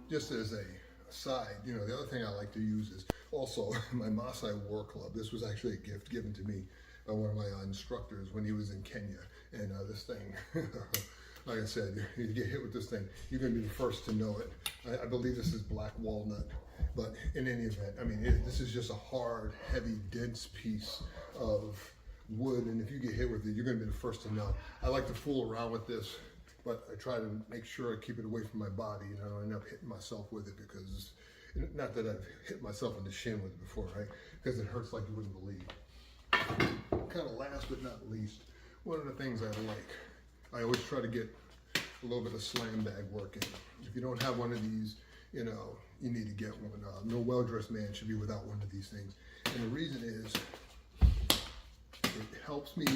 Just as a aside, the other thing I like to use is also my Maasai War Club. This was actually a gift given to me by one of my instructors when he was in Kenya. And this thing, like I said, you get hit with this thing, you're going to be the first to know it. I believe this is black walnut, but in any event, I mean, this is just a hard, heavy, dense piece of wood, and if you get hit with it, you're going to be the first to know. I like to fool around with this, but I try to make sure I keep it away from my body and I don't end up hitting myself with it, because, not that I've hit myself in the shin with it before, right? Because it hurts like you wouldn't believe. Kind of last but not least, one of the things I like, I always try to get a little bit of slam bag work in. If you don't have one of these, you need to get one. No well-dressed man should be without one of these things. And the reason is, it helps me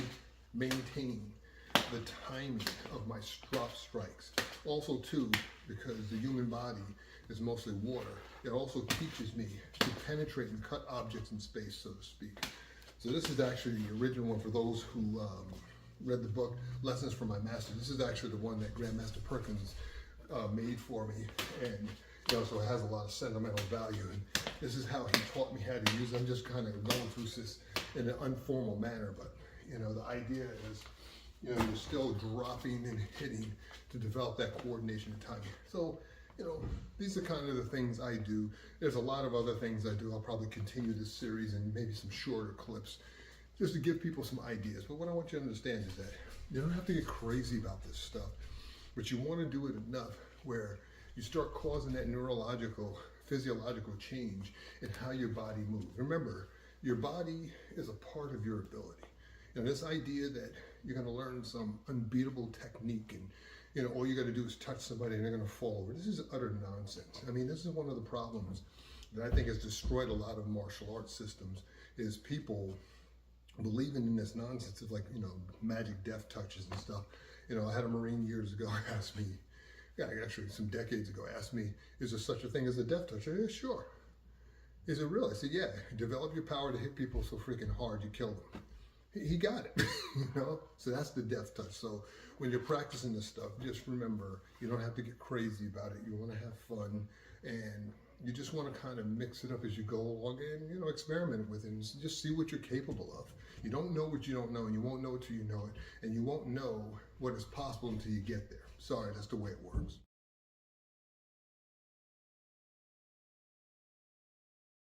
maintain the timing of my drop strikes. Also too, because the human body is mostly water, it also teaches me to penetrate and cut objects in space, so to speak. So this is actually the original one for those who read the book, Lessons from My Master. This is actually the one that Grandmaster Perkins made for me, and so it has a lot of sentimental value. And this is how he taught me how to use it. I'm just kind of going through this in an informal manner, but the idea is, you're still dropping and hitting to develop that coordination and timing. So, these are kind of the things I do. There's a lot of other things I do. I'll probably continue this series and maybe some shorter clips just to give people some ideas. But what I want you to understand is that you don't have to get crazy about this stuff, but you want to do it enough where you start causing that neurological, physiological change in how your body moves. Remember, your body is a part of your ability. This idea that you're going to learn some unbeatable technique and all you got to do is touch somebody and they're going to fall over. This is utter nonsense. I mean, this is one of the problems that I think has destroyed a lot of martial arts systems, is people believing in this nonsense of, like, magic death touches and stuff. I had a Marine years ago ask me, actually some decades ago, asked me, is there such a thing as a death touch? I said, yeah, sure. Is it real? I said, yeah. Develop your power to hit people so freaking hard you kill them. He got it, So that's the death touch. So when you're practicing this stuff, just remember, you don't have to get crazy about it. You want to have fun, and you just want to kind of mix it up as you go along and, experiment with it and just see what you're capable of. You don't know what you don't know, and you won't know it till you know it, and you won't know what is possible until you get there. Sorry, that's the way it works.